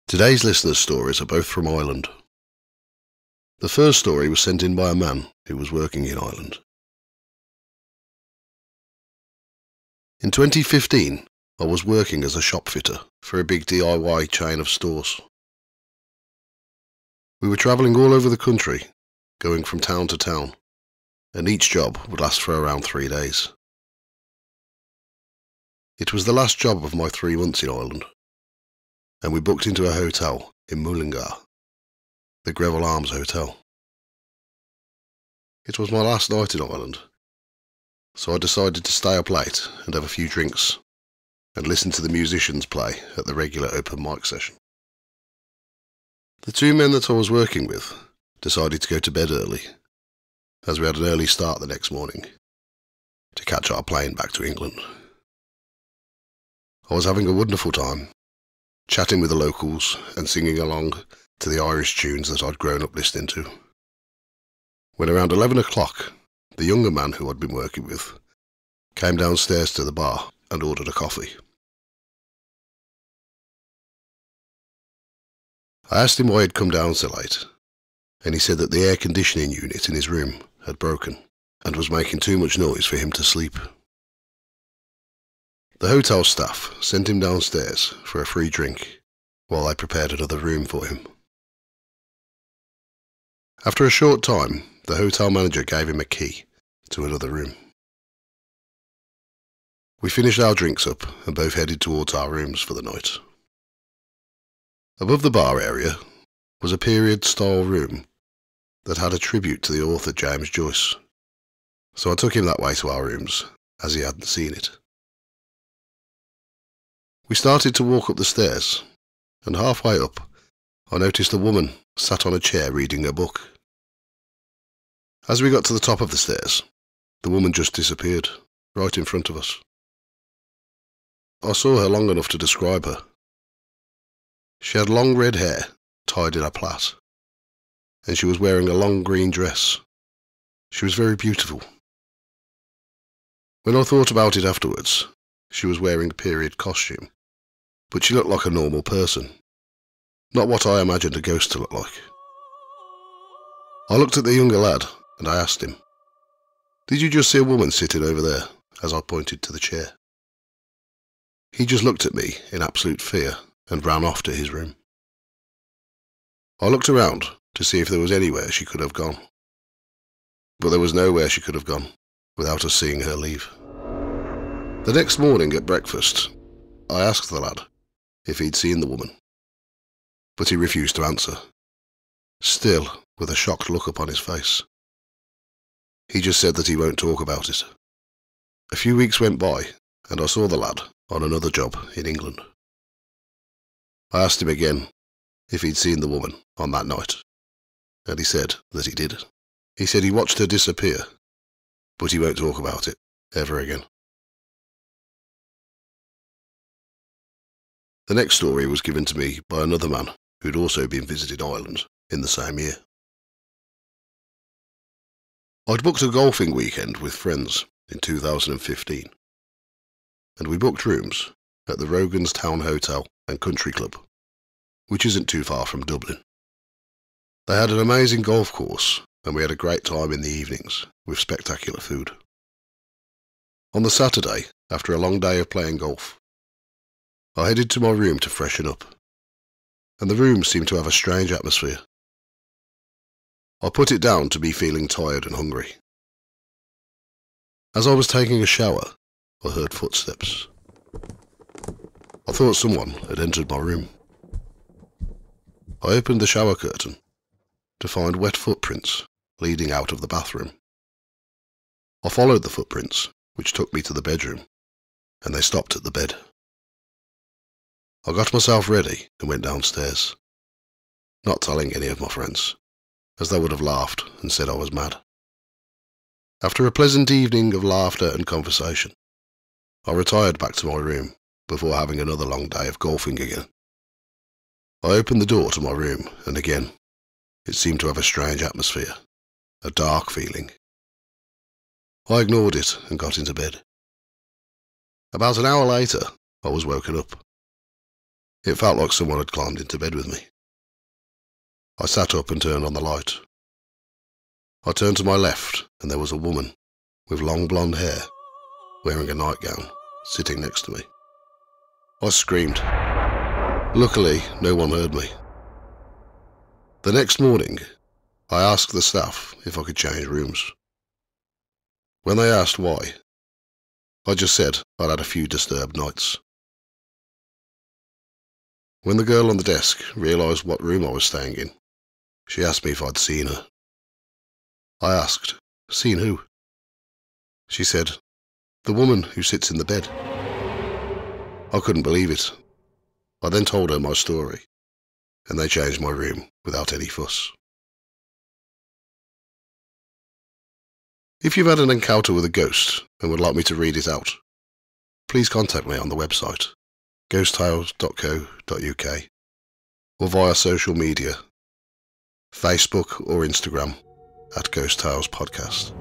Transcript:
Today's listeners' stories are both from Ireland. The first story was sent in by a man who was working in Ireland. In 2015, I was working as a shop fitter for a big DIY chain of stores. We were travelling all over the country, going from town to town, and each job would last for around 3 days. It was the last job of my 3 months in Ireland, and we booked into a hotel in Mullingar, the Greville Arms Hotel. It was my last night in Ireland, so I decided to stay up late and have a few drinks and listen to the musicians play at the regular open mic session. The 2 men that I was working with decided to go to bed early, as we had an early start the next morning to catch our plane back to England. I was having a wonderful time, chatting with the locals and singing along to the Irish tunes that I'd grown up listening to. When around 11 o'clock, the younger man who I'd been working with came downstairs to the bar and ordered a coffee. I asked him why he'd come down so late, and he said that the air conditioning unit in his room had broken and was making too much noise for him to sleep. The hotel staff sent him downstairs for a free drink while they prepared another room for him. After a short time, the hotel manager gave him a key to another room. We finished our drinks up and both headed towards our rooms for the night. Above the bar area was a period-style room that had a tribute to the author James Joyce, so I took him that way to our rooms, as he hadn't seen it. We started to walk up the stairs, and halfway up, I noticed a woman sat on a chair reading a book. As we got to the top of the stairs, the woman just disappeared, right in front of us. I saw her long enough to describe her. She had long red hair, tied in a plait, and she was wearing a long green dress. She was very beautiful. When I thought about it afterwards, she was wearing a period costume, but she looked like a normal person, not what I imagined a ghost to look like. I looked at the younger lad and I asked him, "Did you just see a woman sitting over there?" as I pointed to the chair. He just looked at me in absolute fear and ran off to his room. I looked around to see if there was anywhere she could have gone, but there was nowhere she could have gone without us seeing her leave. The next morning at breakfast, I asked the lad if he'd seen the woman, but he refused to answer, still with a shocked look upon his face. He just said that he won't talk about it. A few weeks went by, and I saw the lad on another job in England. I asked him again if he'd seen the woman on that night, and he said that he did. He said he watched her disappear, but he won't talk about it ever again. The next story was given to me by another man who'd also been visiting Ireland in the same year. I'd booked a golfing weekend with friends in 2015, and we booked rooms at the Rogan's Town Hotel and Country Club, which isn't too far from Dublin. They had an amazing golf course, and we had a great time in the evenings with spectacular food. On the Saturday, after a long day of playing golf, I headed to my room to freshen up, and the room seemed to have a strange atmosphere. I put it down to be feeling tired and hungry. As I was taking a shower, I heard footsteps. I thought someone had entered my room. I opened the shower curtain to find wet footprints leading out of the bathroom. I followed the footprints, which took me to the bedroom, and they stopped at the bed. I got myself ready and went downstairs, not telling any of my friends, as they would have laughed and said I was mad. After a pleasant evening of laughter and conversation, I retired back to my room before having another long day of golfing again. I opened the door to my room, and again, it seemed to have a strange atmosphere, a dark feeling. I ignored it and got into bed. About an hour later, I was woken up. It felt like someone had climbed into bed with me. I sat up and turned on the light. I turned to my left and there was a woman with long blonde hair, wearing a nightgown, sitting next to me. I screamed. Luckily, no one heard me. The next morning, I asked the staff if I could change rooms. When they asked why, I just said I'd had a few disturbed nights. When the girl on the desk realised what room I was staying in, she asked me if I'd seen her. I asked, "Seen who?" She said, "The woman who sits in the bed." I couldn't believe it. I then told her my story, and they changed my room without any fuss. If you've had an encounter with a ghost and would like me to read it out, please contact me on the website ghosttales.co.uk or via social media, Facebook or Instagram @Ghost Tales Podcast.